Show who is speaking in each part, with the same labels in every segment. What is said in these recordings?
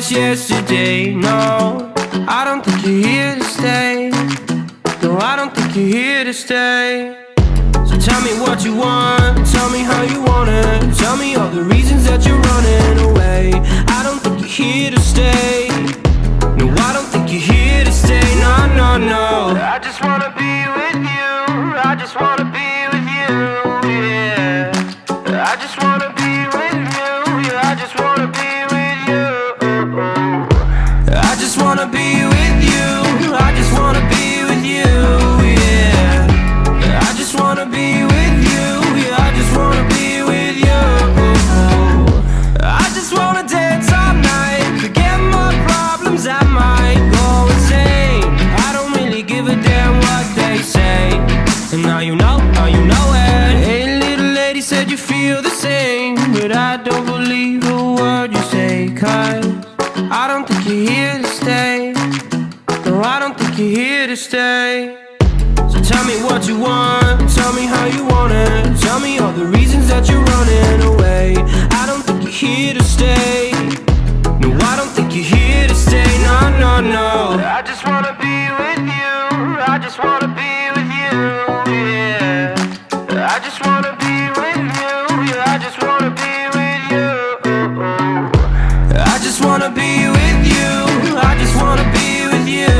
Speaker 1: just yesterday. No, I don't think you're here to stay. No, I don't think you're here to stay. So tell me what you want, tell me how you want it. Tell me all the reasons that you're running away. I don't think you're here to stay. No, I don't think you're here to stay. No, no, no. I just wanna be with you. I just wanna be with you, yeah. I just wanna be with you. Yeah, I just wanna be with you. I just wanna be with you. I just wanna be with you, yeah. I just wanna be with you. Yeah, I just wanna be with you. I just wanna dance all night, forget my problems, I might go insane. I don't really give a damn what they say. And now you know it. Hey, little lady, said you feel the same, but I don't believe a word you say. Cause I don't think you're here to stay. No, I don't think you're here to stay. So tell me what you want, tell me how you want it. Tell me all the reasons that you're running away. I don't think you're here to stay. No, I don't think you're here to stay. No, no, no. I just wanna be with you. I just wanna be with you, yeah. I just wanna be with you. Yeah, I just wanna be with you. I just wanna be with you. I just wanna be with you,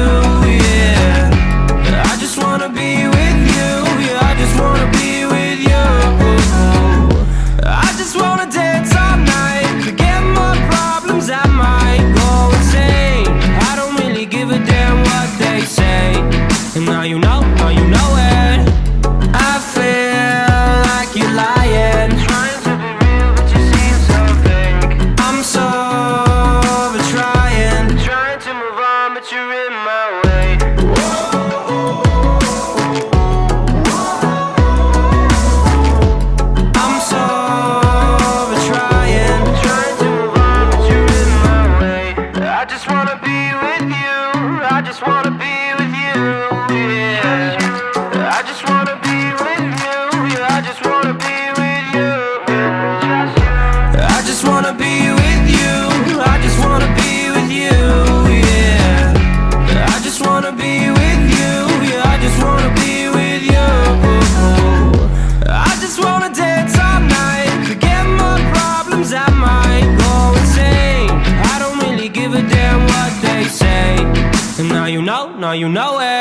Speaker 1: yeah. I just wanna be with you. Yeah, I just wanna be with you. I just wanna dance all night, forget my problems, I might go insane. I don't really give a damn what they say. And now you know it. I feel like you're lying, trying to be real, but you seem so fake. I'm so over trying to move on, but you're in my way. I'm so over trying to move on, but you're in my way. I just wanna be with you. I just wanna be with you, yeah. I just wanna be with you. Yeah, I just wanna be with you. I just wanna be with you. I just wanna be with you, yeah. I just wanna be with you. Yeah, I just wanna be with you. I just wanna dance all night, forget my problems, I might go insane. I don't really give a damn what they say. And now you know it.